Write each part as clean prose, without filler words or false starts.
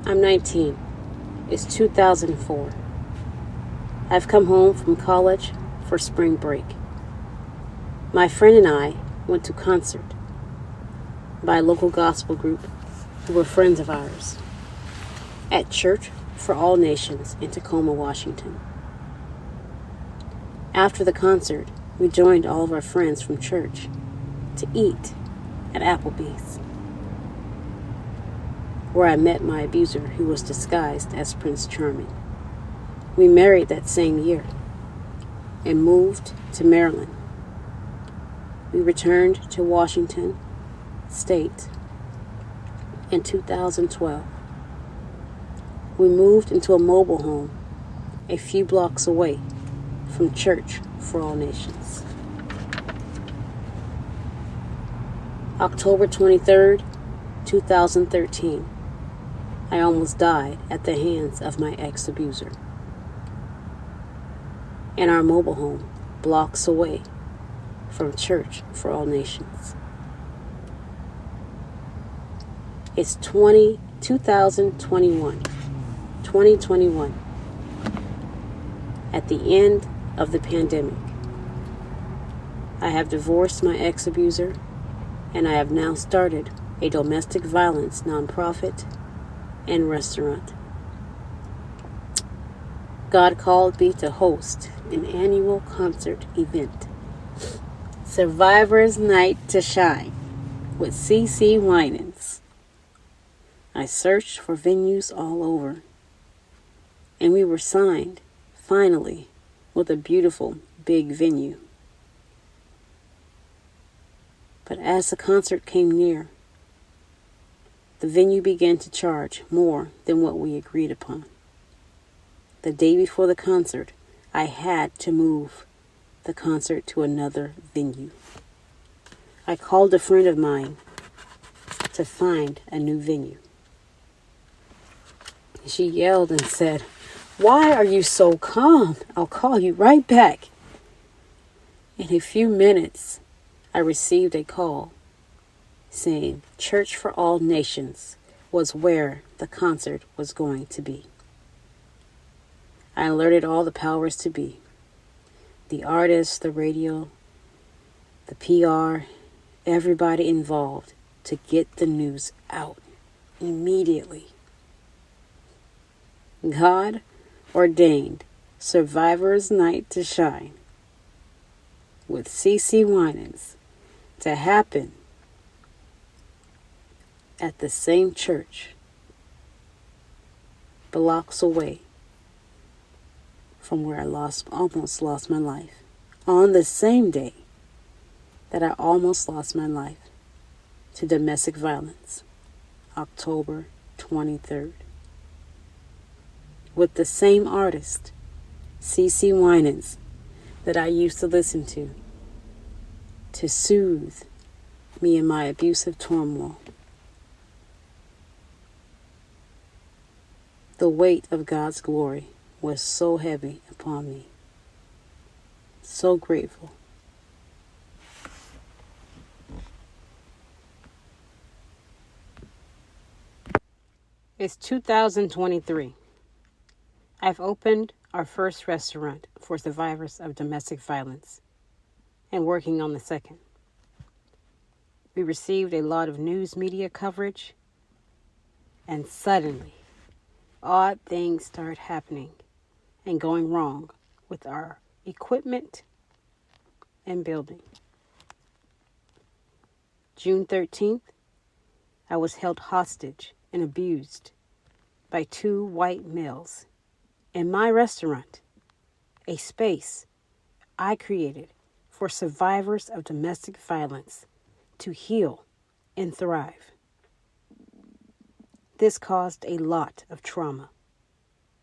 I'm 19. It's 2004. I've come home from college for spring break. My friend and I went to a concert by a local gospel group who were friends of ours at Church for All Nations in Tacoma, Washington. After the concert, we joined all of our friends from church to eat at Applebee's, where I met my abuser who was disguised as Prince Charming. We married that same year and moved to Maryland. We returned to Washington State in 2012. We moved into a mobile home a few blocks away from Church for All Nations. October 23rd, 2013. I almost died at the hands of my ex-abuser. In our mobile home, blocks away from Church for All Nations. It's 2021. At the end of the pandemic. I have divorced my ex-abuser, and I have now started a domestic violence nonprofit and restaurant. God called me to host an annual concert event, Survivor's Night to Shine, with CeCe Winans. I searched for venues all over, and we were signed, finally, with a beautiful big venue. But as the concert came near, the venue began to charge more than what we agreed upon. The day before the concert, I had to move the concert to another venue. I called a friend of mine to find a new venue. She yelled and said, "Why are you so calm? I'll call you right back." In a few minutes, I received a call saying Church for All Nations was where the concert was going to be. I alerted all the powers to be, the artists, the radio, the PR, everybody involved to get the news out immediately. God ordained Survivor's Night to Shine with CeCe Winans to happen at the same church blocks away from where I almost lost my life, on the same day that I almost lost my life to domestic violence, October 23rd. With the same artist, CeCe Winans, that I used to listen to soothe me in my abusive turmoil. The weight of God's glory was so heavy upon me. So grateful. It's 2023. I've opened our first restaurant for survivors of domestic violence and working on the second. We received a lot of news media coverage, and suddenly, odd things start happening and going wrong with our equipment and building. June 13th, I was held hostage and abused by 2 white males in my restaurant, a space I created for survivors of domestic violence to heal and thrive. This caused a lot of trauma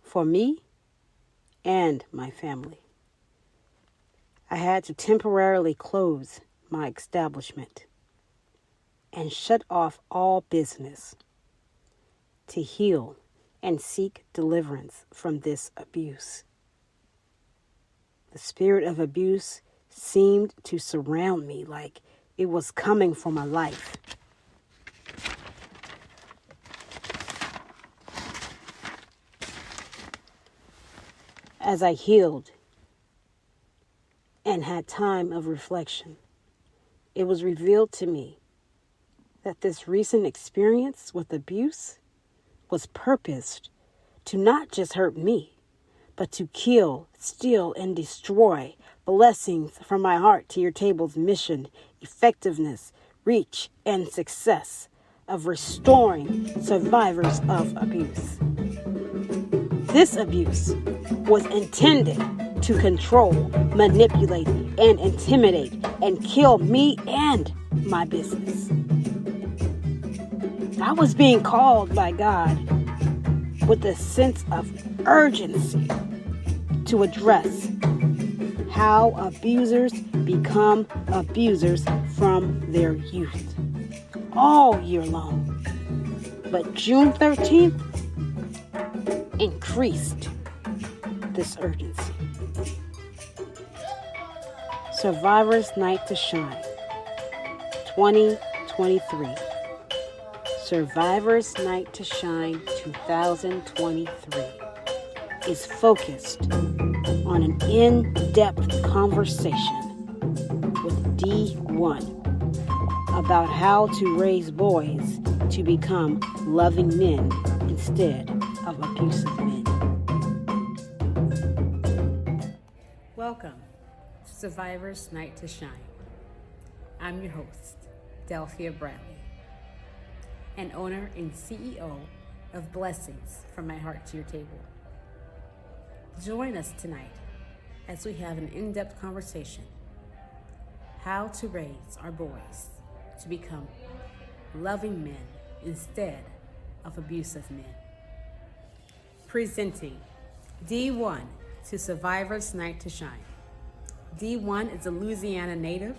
for me and my family. I had to temporarily close my establishment and shut off all business to heal and seek deliverance from this abuse. The spirit of abuse seemed to surround me like it was coming for my life. As I healed and had time of reflection, it was revealed to me that this recent experience with abuse was purposed to not just hurt me, but to kill, steal, and destroy blessings from my heart to your table's mission, effectiveness, reach, and success of restoring survivors of abuse. This abuse was intended to control, manipulate, and intimidate and kill me and my business. I was being called by God with a sense of urgency to address how abusers become abusers from their youth all year long. But June 13th increased this urgency. Survivors Night to Shine 2023. Survivors Night to Shine 2023 is focused on an in-depth conversation with DEE-1 about how to raise boys to become loving men instead of abusive men. Welcome to Survivors Night to Shine. I'm your host, Delphia Bradley, and owner and CEO of Blessings from My Heart to Your Table. Join us tonight as we have an in-depth conversation how to raise our boys to become loving men instead of abusive men. Presenting DEE-1 to Survivors Night to Shine. DEE-1 is a Louisiana native.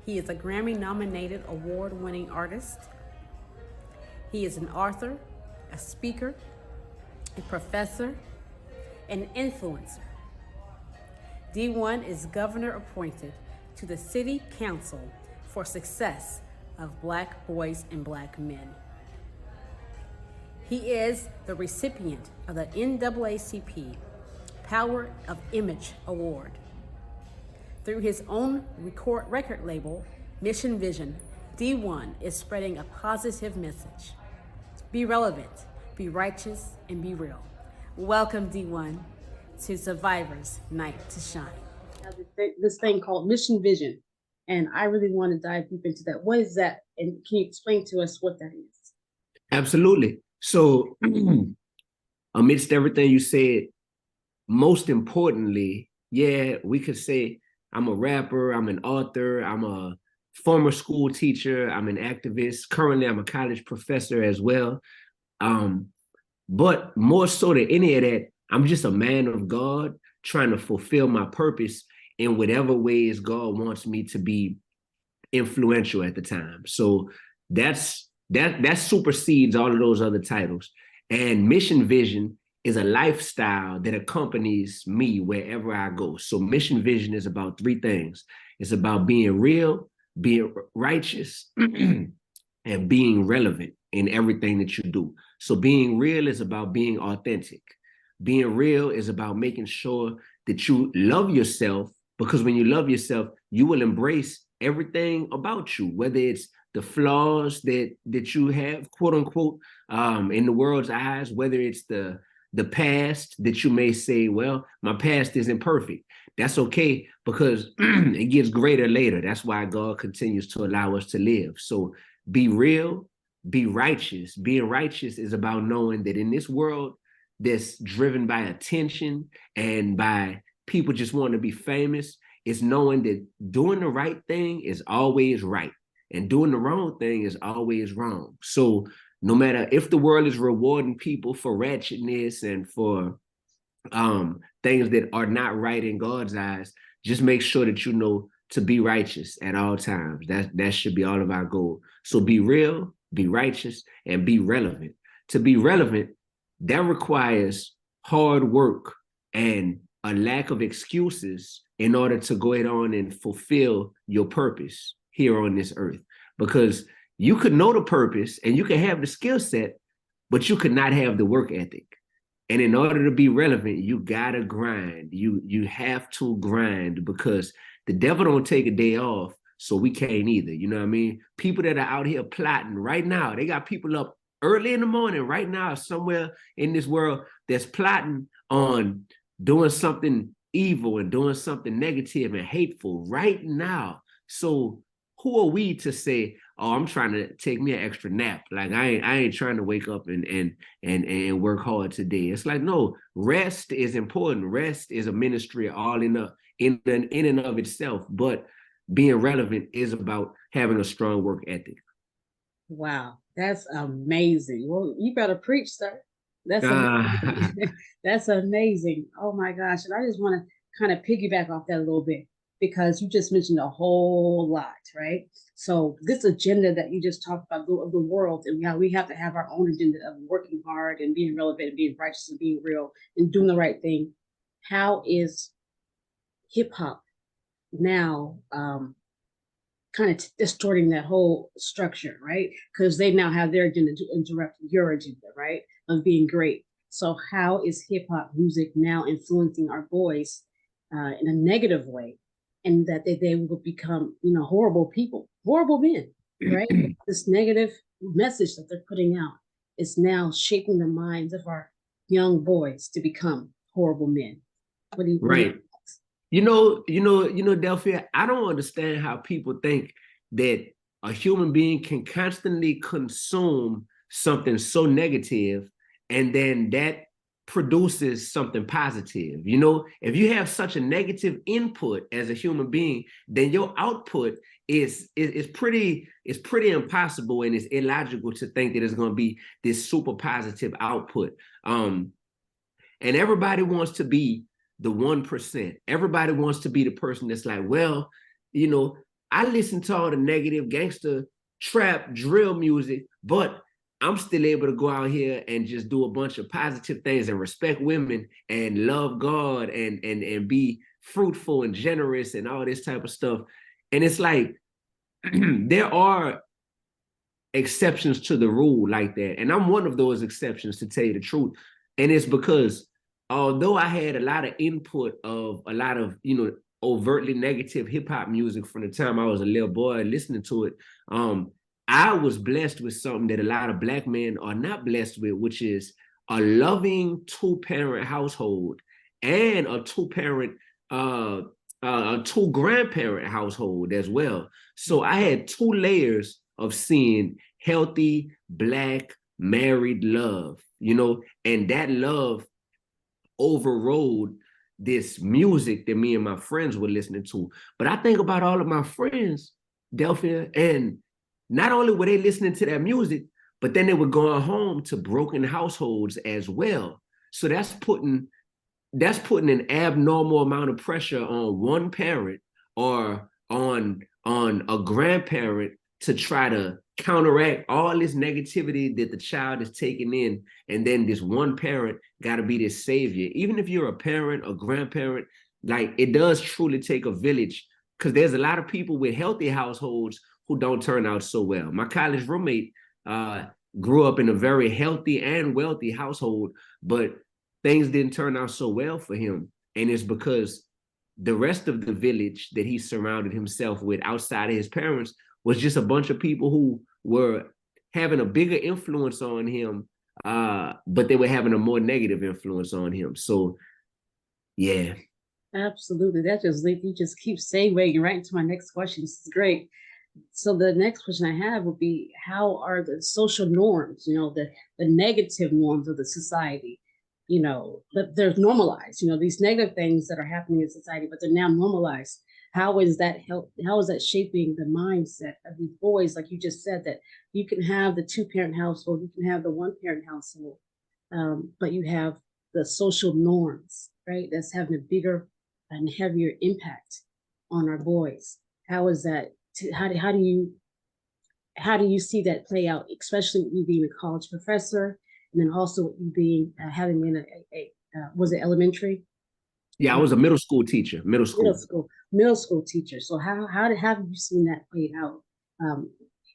He is a Grammy-nominated award-winning artist. He is an author, a speaker, a professor, an influencer. DEE-1 is governor appointed to the City Council for Success of Black Boys and Black Men. He is the recipient of the NAACP Power of Image Award. Through his own record label, Mission Vision, DEE-1 is spreading a positive message. Be relevant, be righteous, and be real. Welcome, DEE-1, to Survivors Night to Shine. This thing called Mission Vision, and I really want to dive deep into that. What is that, and can you explain to us what that is? Absolutely. So, amidst everything you said, most importantly, yeah, we could say I'm a rapper, I'm an author, I'm a former school teacher, I'm an activist. Currently, I'm a college professor as well. But more so than any of that, I'm just a man of God trying to fulfill my purpose in whatever ways God wants me to be influential at the time. So that supersedes all of those other titles. And Mission Vision is a lifestyle that accompanies me wherever I go. So Mission Vision is about three things. It's about being real, being righteous, and being relevant in everything that you do. So being real is about being authentic. Being real is about making sure that you love yourself, because when you love yourself, you will embrace everything about you, whether it's the flaws that you have, quote unquote, in the world's eyes, whether it's the past that you may say, well, my past isn't perfect. That's okay, because it gets greater later. That's why God continues to allow us to live. So be real, be righteous. Being righteous is about knowing that in this world that's driven by attention and by people just wanting to be famous, it's knowing that doing the right thing is always right and doing the wrong thing is always wrong. So no matter if the world is rewarding people for ratchetness and for things that are not right in God's eyes, just make sure that you know to be righteous at all times. That should be all of our goal. So be real, be righteous, and be relevant. To be relevant, that requires hard work and a lack of excuses in order to go ahead on and fulfill your purpose here on this earth. Because you could know the purpose and you can have the skill set, but you could not have the work ethic. And in order to be relevant, you gotta grind. You have to grind because the devil don't take a day off, so we can't either. You know what I mean? People that are out here plotting right now, they got people up early in the morning right now somewhere in this world that's plotting on doing something evil and doing something negative and hateful right now. So who are we to say, oh, I'm trying to take me an extra nap? Like I ain't trying to wake up and work hard today. It's like, no, rest is important. Rest is a ministry all in and of itself. But being relevant is about having a strong work ethic. Wow, that's amazing. Well, you better preach, sir. That's Uh, amazing. That's amazing. Oh my gosh. And I just want to kind of piggyback off that a little bit because you just mentioned a whole lot, right? So this agenda that you just talked about of the world and how we have to have our own agenda of working hard and being relevant and being righteous and being real and doing the right thing. How is hip hop now kind of distorting that whole structure, right? Because they now have their agenda to interrupt your agenda, right? Of being great. So how is hip hop music now influencing our boys in a negative way, and that they will become, horrible people, horrible men, right? This negative message that they're putting out is now shaping the minds of our young boys to become horrible men. What do you right. Delphia, I don't understand how people think that a human being can constantly consume something so negative and then that produces something positive. If you have such a negative input as a human being, then your output is pretty impossible, and it's illogical to think that it's going to be this super positive output. And everybody wants to be the 1%. Everybody wants to be the person that's like, well, I listen to all the negative gangster trap drill music, but I'm still able to go out here and just do a bunch of positive things and respect women and love God and be fruitful and generous and all this type of stuff. And it's like there are exceptions to the rule like that. And I'm one of those exceptions, to tell you the truth. And it's because although I had a lot of input of a lot of, overtly negative hip hop music from the time I was a little boy listening to it, I was blessed with something that a lot of Black men are not blessed with, which is a loving two-parent household and a two-grandparent household as well. So I had two layers of seeing healthy Black married love, and that love overrode this music that me and my friends were listening to. But I think about all of my friends, Delphia, and not only were they listening to that music, but then they were going home to broken households as well. So that's putting an abnormal amount of pressure on one parent or on a grandparent to try to counteract all this negativity that the child is taking in. And then this one parent got to be this savior. Even if you're a parent or grandparent, like, it does truly take a village, because there's a lot of people with healthy households who don't turn out so well. My college roommate grew up in a very healthy and wealthy household, but things didn't turn out so well for him. And it's because the rest of the village that he surrounded himself with outside of his parents was just a bunch of people who were having a bigger influence on him, but they were having a more negative influence on him. So, yeah. Absolutely. You just keep segueing right into my next question. This is great. So the next question I have would be, how are the social norms, the negative norms of the society, that they're normalized, these negative things that are happening in society, but they're now normalized. How is that shaping the mindset of these boys? Like you just said, that you can have the two-parent household, you can have the one-parent household, but you have the social norms, right? That's having a bigger and heavier impact on our boys. How is that? How do you see that play out, especially with you being a college professor, and then also you being having been was it elementary? Yeah, I was a middle school teacher, Middle school teacher. So how have you seen that played out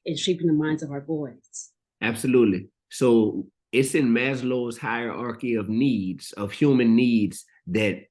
in shaping the minds of our boys? Absolutely. So it's in Maslow's hierarchy of needs, of human needs, that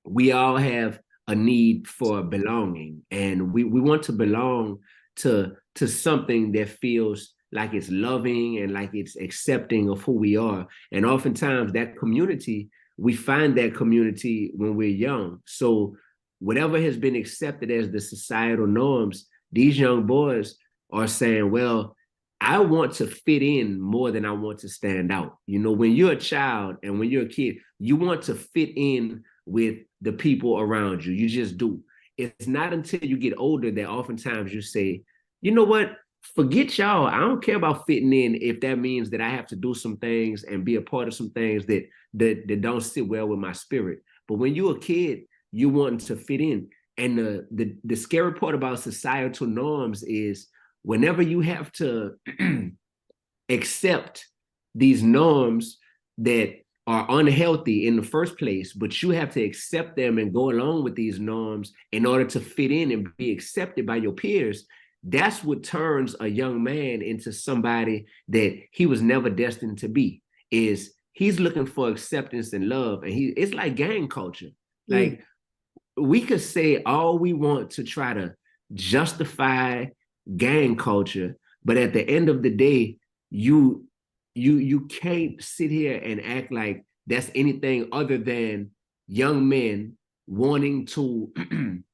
we all have a need for belonging, and we want to belong to something that feels like it's loving and like it's accepting of who we are. And oftentimes that community, we find that community when we're young. So whatever has been accepted as the societal norms, these young boys are saying, well, I want to fit in more than I want to stand out. You know, when you're a child and when you're a kid, you want to fit in with the people around you. You just do. It's not until you get older that oftentimes you say, you know what? Forget y'all. I don't care about fitting in if that means that I have to do some things and be a part of some things that don't sit well with my spirit. But when you're a kid, you want to fit in. And the scary part about societal norms is whenever you have to accept these norms that are unhealthy in the first place, but you have to accept them and go along with these norms in order to fit in and be accepted by your peers, that's what turns a young man into somebody that he was never destined to be. Is he's looking for acceptance and love, and it's like gang culture. Like we could say all we want to try to justify gang culture, but at the end of the day, you can't sit here and act like that's anything other than young men wanting to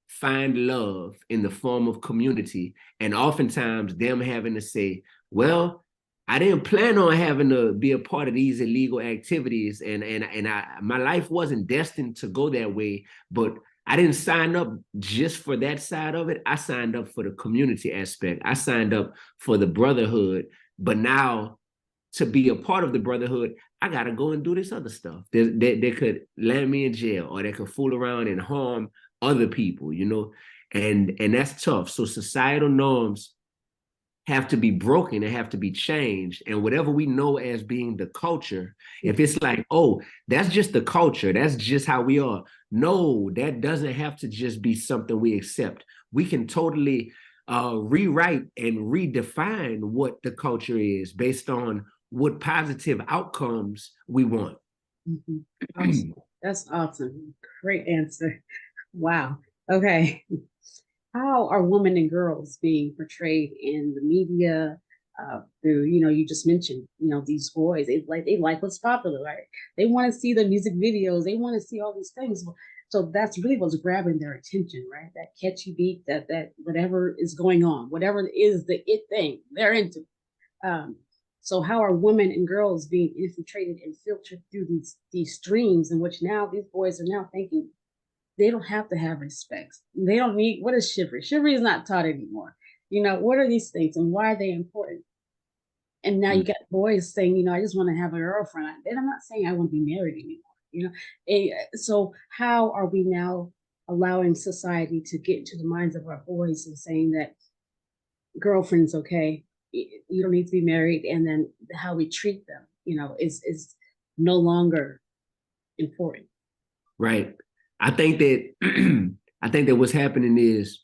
find love in the form of community, and oftentimes them having to say, well, I didn't plan on having to be a part of these illegal activities, and my life wasn't destined to go that way, but I didn't sign up just for that side of it. I signed up for the community aspect. I signed up for the brotherhood, but now to be a part of the brotherhood, I got to go and do this other stuff that could land me in jail, or that could fool around and harm other people, you know, and that's tough. So societal norms have to be broken, they have to be changed. And whatever we know as being the culture, if it's like, oh, that's just the culture, that's just how we are. No, that doesn't have to just be something we accept. We can totally rewrite and redefine what the culture is based on what positive outcomes we want. Mm-hmm. Awesome. That's awesome. Great answer. Wow. Okay. How are women and girls being portrayed in the media? Through, you just mentioned, these boys, they like what's popular, right? They want to see the music videos, they want to see all these things. So that's really what's grabbing their attention, right? That catchy beat, that whatever is going on, whatever is the it thing, they're into. So how are women and girls being infiltrated and filtered through these streams, in which now these boys are now thinking they don't have to have respect. They don't need, what is chivalry? Chivalry is not taught anymore. What are these things and why are they important? And now you got boys saying, I just want to have a girlfriend. And I'm not saying I want to be married anymore. So how are we now allowing society to get into the minds of our boys and saying that girlfriend's okay, you don't need to be married, and then how we treat them, is no longer important. Right. I think that what's happening is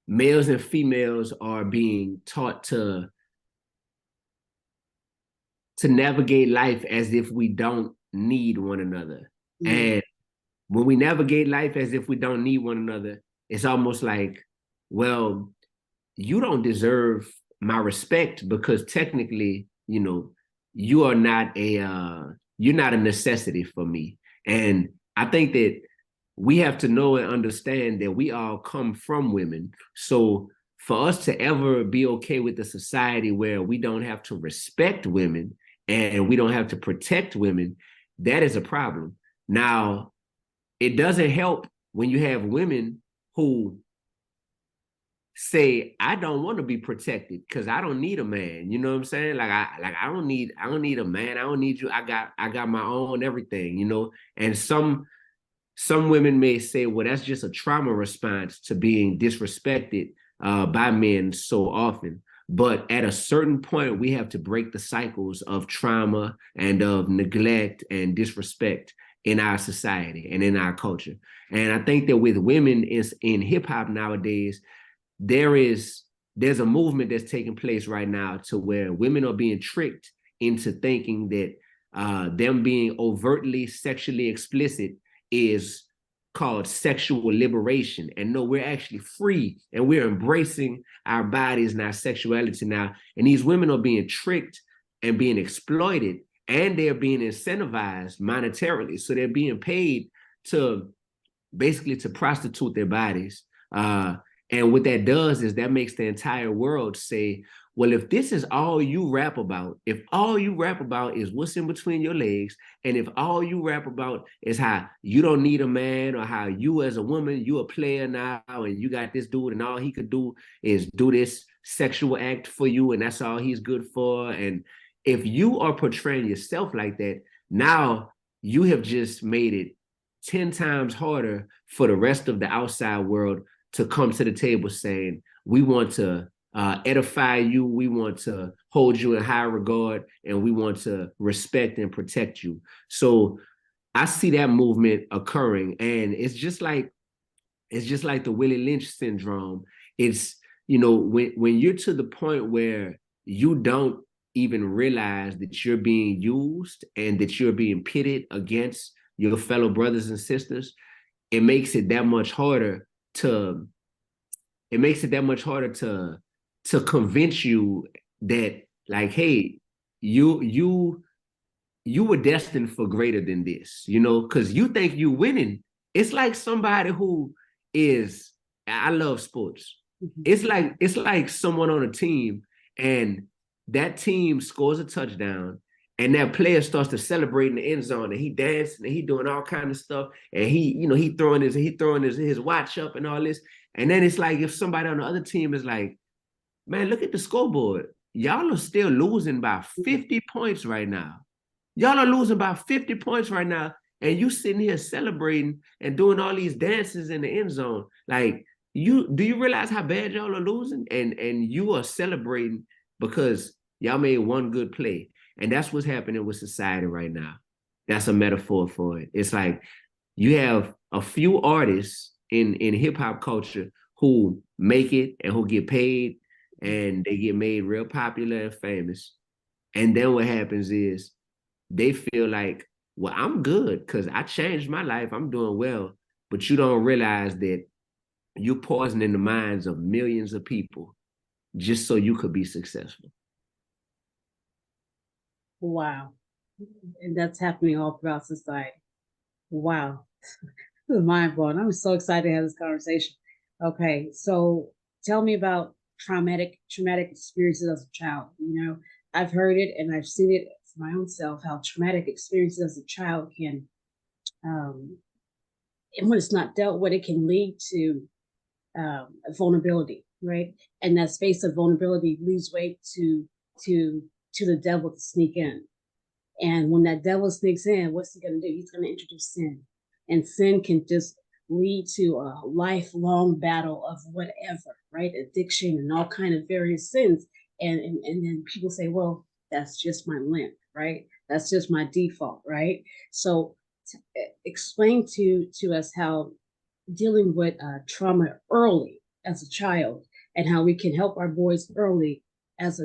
males and females are being taught to navigate life as if we don't need one another. Mm-hmm. And when we navigate life as if we don't need one another, it's almost like, well, you don't deserve my respect because technically, you're not a necessity for me. And I think that we have to know and understand that we all come from women. So for us to ever be okay with a society where we don't have to respect women and we don't have to protect women, that is a problem. Now, it doesn't help when you have women who say, I don't want to be protected because I don't need a man. You know what I'm saying? I don't need a man. I don't need you. I got my own everything, And some women may say, well, that's just a trauma response to being disrespected by men so often. But at a certain point, we have to break the cycles of trauma and of neglect and disrespect in our society and in our culture. And I think that with women in hip hop nowadays, there's a movement that's taking place right now to where women are being tricked into thinking that them being overtly sexually explicit is called sexual liberation. And no, we're actually free and we're embracing our bodies and our sexuality now. And these women are being tricked and being exploited, and they're being incentivized monetarily. So they're being paid to basically to prostitute their bodies. And what that does is that makes the entire world say, well, if this is all you rap about, if all you rap about is what's in between your legs, and if all you rap about is how you don't need a man, or how you as a woman, you a player now, and you got this dude and all he could do is do this sexual act for you, and that's all he's good for. And if you are portraying yourself like that, now you have just made it 10 times harder for the rest of the outside world to come to the table saying, we want to edify you, we want to hold you in high regard, and we want to respect and protect you. So I see that movement occurring, and it's just like the Willie Lynch syndrome. It's, you know, when you're to the point where you don't even realize that you're being used and that you're being pitted against your fellow brothers and sisters, it makes it that much harder to convince you that, like, hey, you were destined for greater than this, you know, because you think you winning. It's like somebody who is, I love sports. Mm-hmm. It's like someone on a team, and that team scores a touchdown, and that player starts to celebrate in the end zone, and he dancing and he doing all kind of stuff, and he throwing his watch up and all this. And then it's like if somebody on the other team is like, man, look at the scoreboard. Y'all are still losing by 50 points right now. Y'all are losing by 50 points right now, and you sitting here celebrating and doing all these dances in the end zone. Like, do you realize how bad y'all are losing? And you are celebrating because y'all made one good play. And that's what's happening with society right now. That's a metaphor for it. It's like you have a few artists in hip hop culture who make it and who get paid, and they get made real popular and famous. And then what happens is they feel like, well, I'm good because I changed my life. I'm doing well. But you don't realize that you're poisoning the minds of millions of people just so you could be successful. Wow. And that's happening all throughout society. Wow. This is mind blowing. I'm so excited to have this conversation. Okay, so tell me about traumatic experiences as a child. You know, I've heard it and I've seen it for my own self, how traumatic experiences as a child can, and when it's not dealt with, it can lead to vulnerability, right? And that space of vulnerability leaves way to the devil to sneak in. And when that devil sneaks in, what's he going to do? He's going to introduce sin. And sin can just lead to a lifelong battle of whatever, right? Addiction and all kind of various sins. And then people say, well, that's just my limp, right? That's just my default, right? So explain to us how dealing with trauma early as a child, and how we can help our boys early as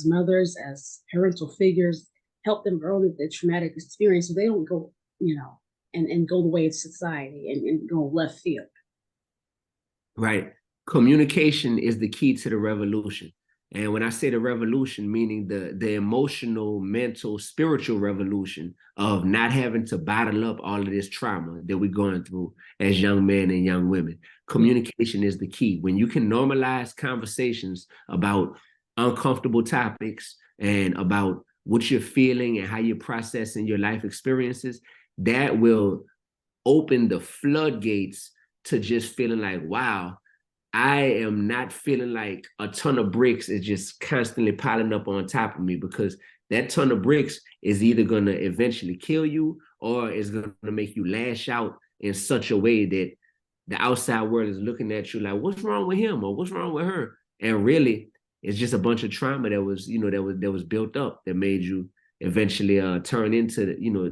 mothers, as parental figures, help them early with the traumatic experience so they don't go, you know, and go the way of society and go left field. Right. Communication is the key to the revolution. And when I say the revolution, meaning the emotional, mental, spiritual revolution of not having to bottle up all of this trauma that we're going through as young men and young women. Communication is the key. When you can normalize conversations about uncomfortable topics and about what you're feeling and how you're processing your life experiences, that will open the floodgates to just feeling like, wow, I am not feeling like a ton of bricks is just constantly piling up on top of me, because that ton of bricks is either going to eventually kill you or is going to make you lash out in such a way that the outside world is looking at you like, what's wrong with him or what's wrong with her? And really, it's just a bunch of trauma that was, you know, that was built up that made you eventually turn into, you know,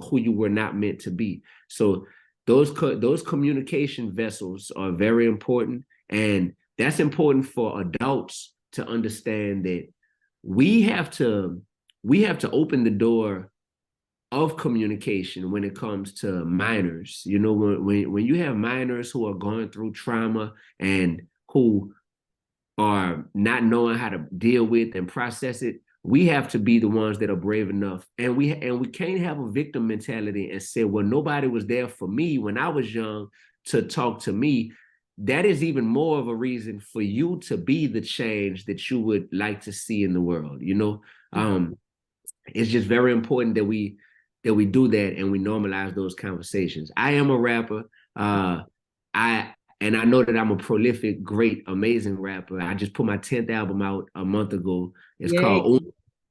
who you were not meant to be. So those communication vessels are very important. And that's important for adults to understand that we have to open the door of communication when it comes to minors. You know, when you have minors who are going through trauma and who are not knowing how to deal with and process it, we have to be the ones that are brave enough. And we can't have a victim mentality and say, well, nobody was there for me when I was young to talk to me. That is even more of a reason for you to be the change that you would like to see in the world. You know, it's just very important that we do that and we normalize those conversations. I am a rapper. I know that I'm a prolific, great, amazing rapper. I just put my 10th album out a month ago. It's called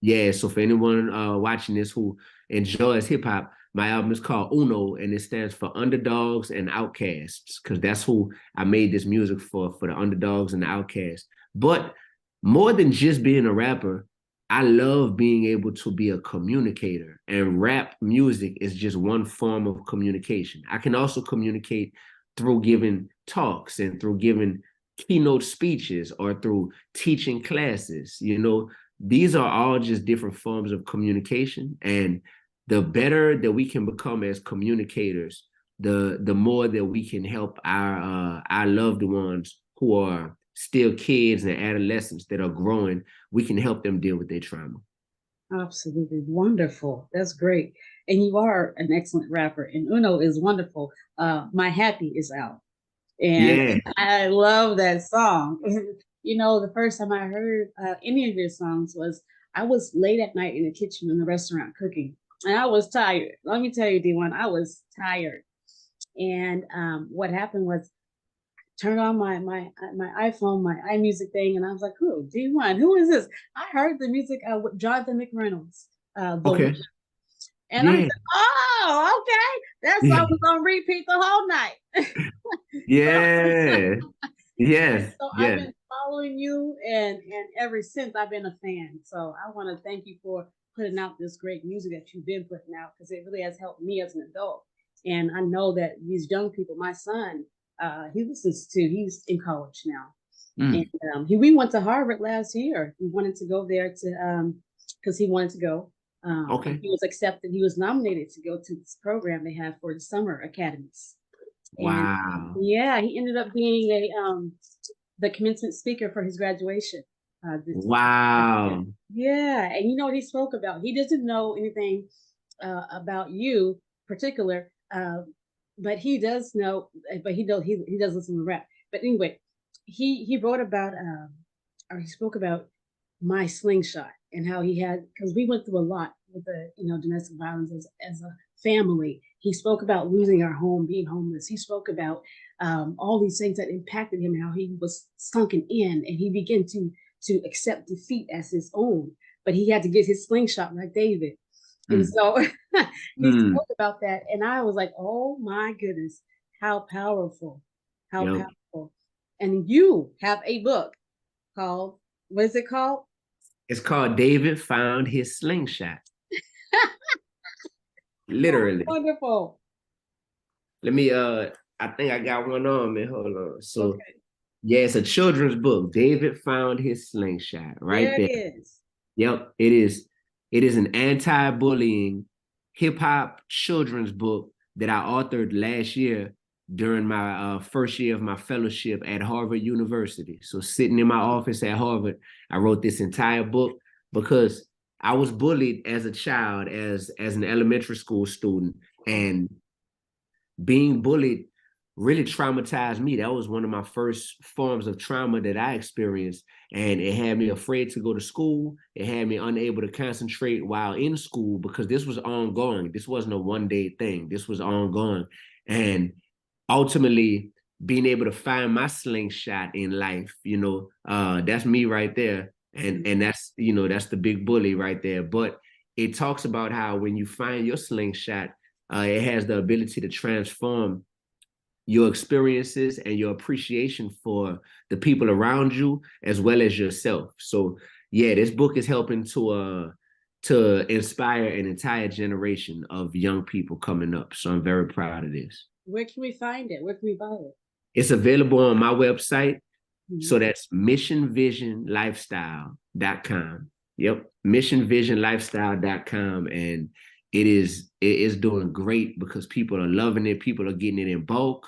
Yeah. So for anyone watching this who enjoys hip hop, my album is called Uno, and it stands for underdogs and outcasts, because that's who I made this music for the underdogs and the outcasts. But more than just being a rapper, I love being able to be a communicator, and rap music is just one form of communication. I can also communicate through giving talks and through giving keynote speeches or through teaching classes. You know, these are all just different forms of communication. And the better that we can become as communicators, the more that we can help our loved ones who are still kids and adolescents that are growing. We can help them deal with their trauma. Absolutely wonderful. That's great. And you are an excellent rapper. And Uno is wonderful. My Happy is out. And Yeah. I love that song. You know, the first time I heard any of your songs was I was late at night in the kitchen in the restaurant cooking. And I was tired. Let me tell you, D1, I was tired. And what happened was turned on my iPhone, my iMusic thing, and I was like, "Who? D1? Who is this?" I heard the music with Jonathan McReynolds, Okay. and I Yeah. said, "Oh, okay, that song was on repeat the whole night." Yeah. And Yes. so I've Yes. been following you, and ever since I've been a fan. So I want to thank you for putting out this great music that you've been putting out, because it really has helped me as an adult. And I know that these young people, my son, he's in college now, and we went to Harvard last year. He wanted to go there to because he wanted to go. Okay. He was accepted. He was nominated to go to this program they have for the summer academies. And Wow. yeah, he ended up being the commencement speaker for his graduation. Wow. Yeah, and you know what he spoke about? He doesn't know anything about you particular, but he does know. But he does listen to rap. But anyway, he wrote about or he spoke about my slingshot and how he had, because we went through a lot with the domestic violence as a family. He spoke about losing our home, being homeless. He spoke about all these things that impacted him, how he was sunken in, and he began to accept defeat as his own. But he had to get his slingshot like David. And so he spoke about that, and I was like, "Oh my goodness, how powerful, how Yep. powerful!" And you have a book called, what is it called? It's called David Found His Slingshot. Literally. Wonderful. Let me I think I got one on me. Hold on. So Okay, yeah, it's a children's book. David Found His Slingshot right there it there. is. Yep, it is. It is an anti-bullying hip hop children's book that I authored last year during my first year of my fellowship at Harvard University. So sitting in my office at Harvard, I wrote this entire book because I was bullied as a child, as an elementary school student, and being bullied really traumatized me. That was one of my first forms of trauma that I experienced. And it had me afraid to go to school. It had me unable to concentrate while in school because this was ongoing. This wasn't a one-day thing. This was ongoing. And ultimately, being able to find my slingshot in life, that's me right there. And that's, that's the big bully right there. But it talks about how when you find your slingshot, it has the ability to transform your experiences and your appreciation for the people around you as well as yourself. So yeah, this book is helping to inspire an entire generation of young people coming up. So I'm very proud of this. Where can we find it? Where can we buy it? It's available on my website. So that's missionvisionlifestyle.com. Yep. Missionvisionlifestyle.com. And it is doing great because people are loving it. People are getting it in bulk.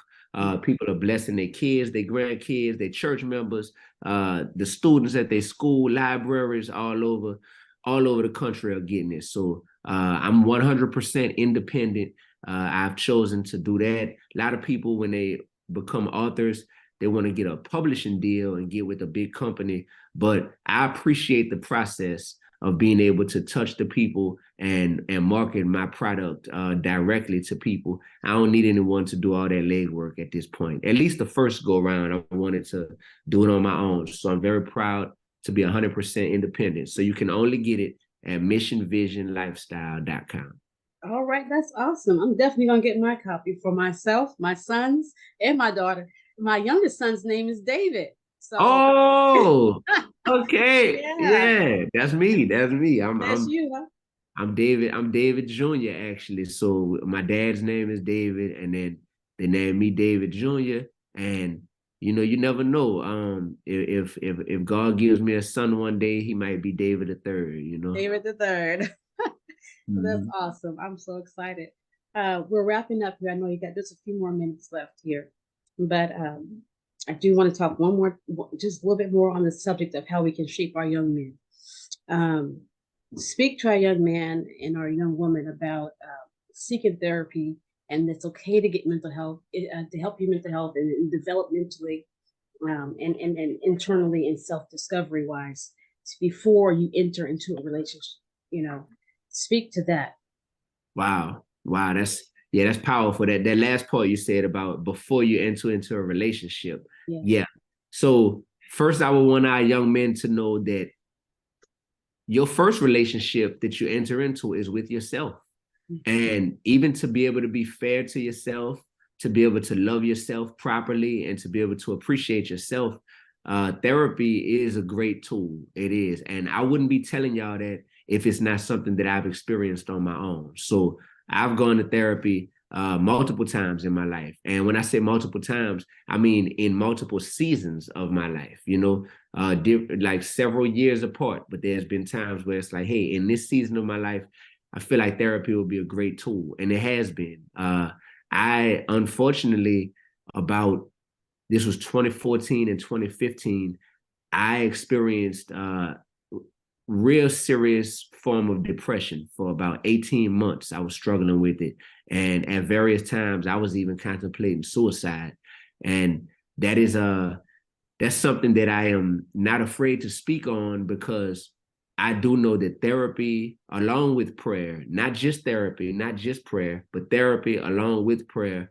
People are blessing their kids, their grandkids, their church members, the students at their school, libraries all over the country are getting it. So I'm 100% independent. I've chosen to do that. A lot of people, when they become authors, they want to get a publishing deal and get with a big company. But I appreciate the process of being able to touch the people and market my product directly to people. I don't need anyone to do all that legwork at this point. At least the first go around, I wanted to do it on my own. So I'm very proud to be 100% independent. So you can only get it at missionvisionlifestyle.com. All right, that's awesome. I'm definitely gonna get my copy for myself, my sons, and my daughter. My youngest son's name is David. So Oh, okay. yeah, Yeah, that's me. That's me. that's you, huh? I'm David. I'm David Jr. actually. So my dad's name is David, and then they named me David Jr. And you never know. If God gives me a son one day, he might be David the third. David the third. That's Mhm. awesome. I'm so excited. We're wrapping up here. I know you got just a few more minutes left here, but I do want to talk just a little bit more on the subject of how we can shape our young men. Um, Speak to our young man and our young woman about seeking therapy, and it's okay to get mental health to help you mental health and developmentally and internally and self-discovery wise before you enter into a relationship. You know, speak to that. Wow. Wow. That's powerful. That last part you said about before you enter into a relationship. Yes. Yeah. So first I would want our young men to know that your first relationship that you enter into is with yourself. And even to be able to be fair to yourself, to be able to love yourself properly, and to be able to appreciate yourself, therapy is a great tool. It is. And I wouldn't be telling y'all that if it's not something that I've experienced on my own. So I've gone to therapy multiple times in my life. And when I say multiple times, I mean in multiple seasons of my life, like several years apart. But there's been times where it's like, hey, in this season of my life, I feel like therapy will be a great tool. And it has been. I unfortunately, about this was 2014 and 2015, I experienced real serious form of depression for about 18 months. I was struggling with it. And at various times I was even contemplating suicide. And that is that's something that I am not afraid to speak on, because I do know that therapy, along with prayer, not just therapy, not just prayer, but therapy along with prayer,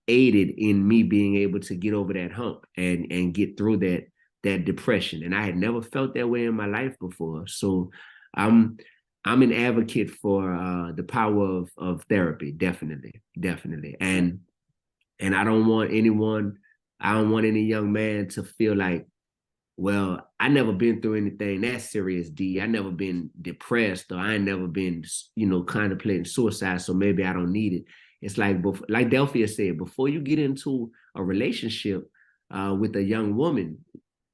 aided in me being able to get over that hump and get through that depression. And I had never felt that way in my life before. So I'm I'm an advocate for the power of therapy, definitely, definitely. And I don't want any young man to feel like, well, I never been through anything that serious, D. I never been depressed, or I ain't never been, contemplating suicide, so maybe I don't need it. It's like Delphia said, before you get into a relationship with a young woman,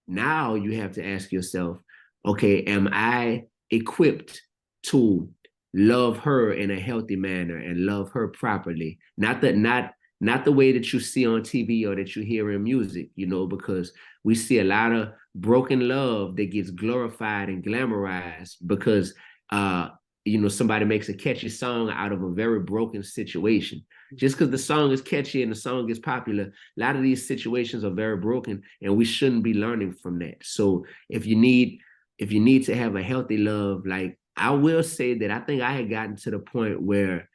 now you have to ask yourself, okay, am I equipped to love her in a healthy manner and love her properly? Not the way that you see on TV or that you hear in music, because we see a lot of broken love that gets glorified and glamorized because somebody makes a catchy song out of a very broken situation. Just because the song is catchy and the song is popular, a lot of these situations are very broken, and we shouldn't be learning from that. So if you need to have a healthy love, like, I will say that I think I had gotten to the point where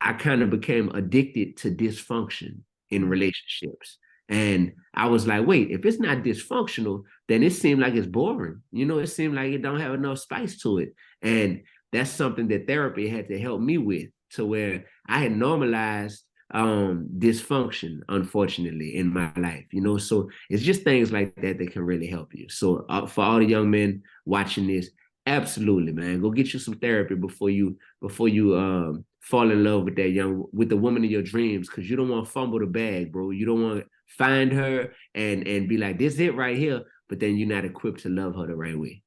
I kind of became addicted to dysfunction in relationships. And I was like, wait, if it's not dysfunctional, then it seemed like it's boring. It seemed like it don't have enough spice to it. And that's something that therapy had to help me with, to where I had normalized dysfunction, unfortunately, in my life. So it's just things like that that can really help you. So for all the young men watching this, absolutely, man, go get you some therapy before you fall in love with the woman of your dreams, because you don't want to fumble the bag, bro. You don't want to find her and be like, this is it right here, but then you're not equipped to love her the right way.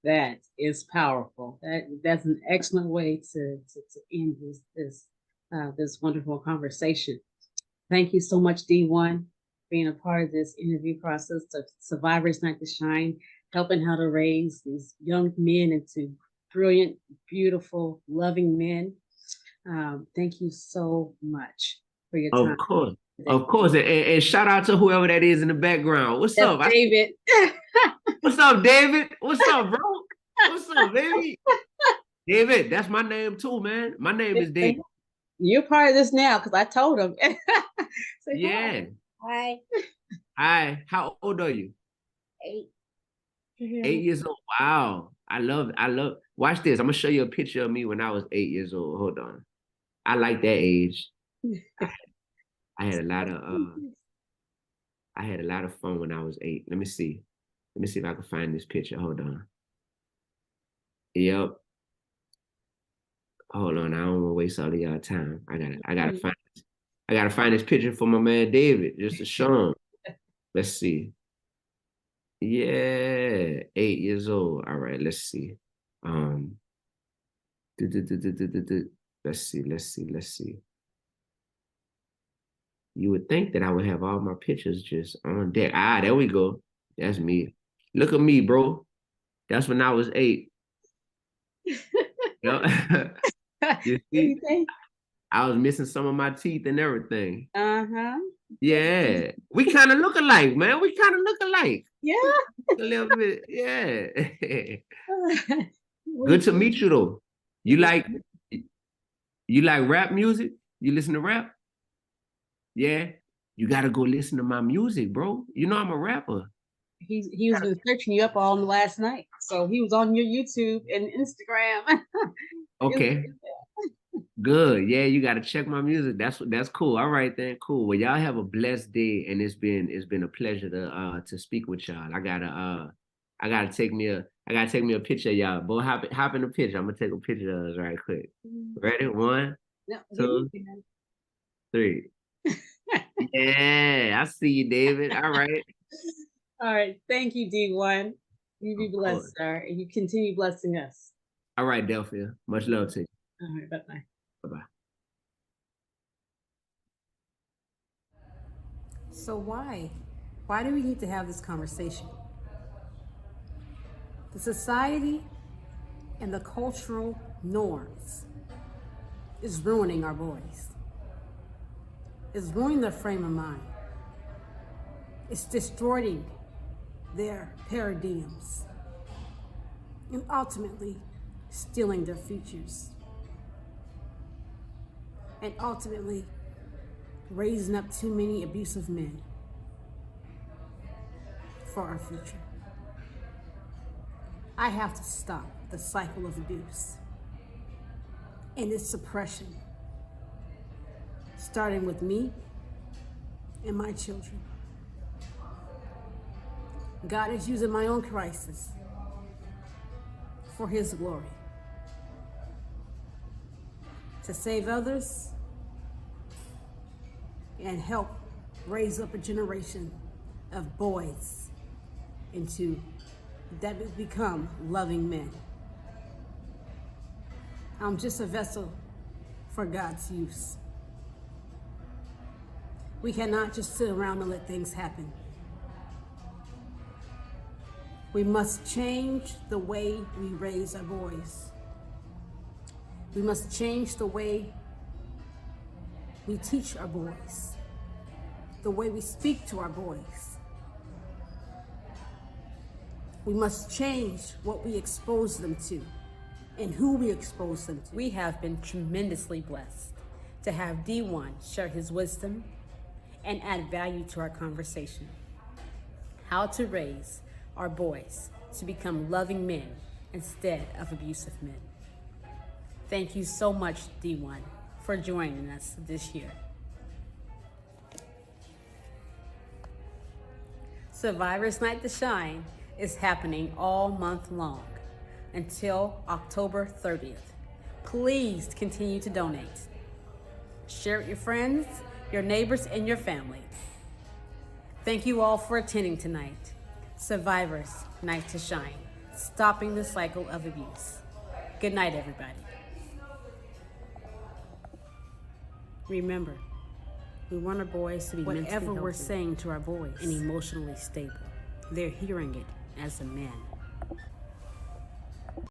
That is powerful. That's an excellent way to end this wonderful conversation. Thank you so much, D1, being a part of this interview process of Survivors Night to Shine, helping how to raise these young men into brilliant, beautiful, loving men. Thank you so much for your Of time course. today. Of course. And shout out to whoever that is in the background. What's That's up? David. What's up, David? What's up, bro? What's up, baby? David, that's my name too, man. My name is David. You're part of this now because I told him. Say Yeah. hi. Hi. How old are you? 8. 8 years old. Wow. I love. Watch this. I'm gonna show you a picture of me when I was 8 years old. Hold on. I like that age. I had a lot of I had a lot of fun when I was 8. Let me see. Let me see if I can find this picture. Hold on. Yep. Hold on. I don't want to waste all of y'all time. I gotta find this picture for my man David, just to show him. Let's see. Yeah, 8 years old. All right, let's see. Um, let's see. You would think that I would have all my pictures just on deck. Ah, there we go. That's me. Look at me, bro. That's when I was 8. Yep. You see, I was missing some of my teeth and everything. Uh-huh. Yeah, we kind of look alike, man. We kind of look alike. Yeah. A little bit, yeah. Good to meet you, though. You like rap music? You listen to rap? Yeah. You gotta go listen to my music, bro. You know I'm a rapper. He was been searching you up all last night, so he was on your YouTube and Instagram. Okay. Good. Yeah, you gotta check my music. That's cool. All right then, cool. Well, y'all have a blessed day, and it's been a pleasure to speak with y'all. I gotta take me a picture of y'all. Boy, hop in the picture. I'm gonna take a picture of us right quick. Ready? 1, 2, 3. Yeah, I see you, David. All right. All right. Thank you, D1. You be blessed, sir, and you continue blessing us. All right, Delphia. Much love to you. All right. Bye-bye. Bye-bye. So why? Why do we need to have this conversation? The society and the cultural norms is ruining our boys. It's ruining their frame of mind. It's destroying their paradigms and ultimately stealing their futures. And ultimately raising up too many abusive men for our future. I have to stop the cycle of abuse and its suppression, starting with me and my children. God is using my own crisis for His glory, to save others and help raise up a generation of boys that will become loving men. I'm just a vessel for God's use. We cannot just sit around and let things happen. We must change the way we raise our boys. We must change the way we teach our boys, the way we speak to our boys. We must change what we expose them to and who we expose them to. We have been tremendously blessed to have D1 share his wisdom and add value to our conversation. How to raise our boys to become loving men instead of abusive men. Thank you so much, D1, for joining us this year. Survivors Night to Shine is happening all month long until October 30th. Please continue to donate. Share it with your friends, your neighbors, and your family. Thank you all for attending tonight. Survivors Night to Shine. stopping the cycle of abuse. Good night, everybody. Remember, we want our boys to be mentally healthy. Whatever we're saying to our boys and emotionally stable, they're hearing it as a man.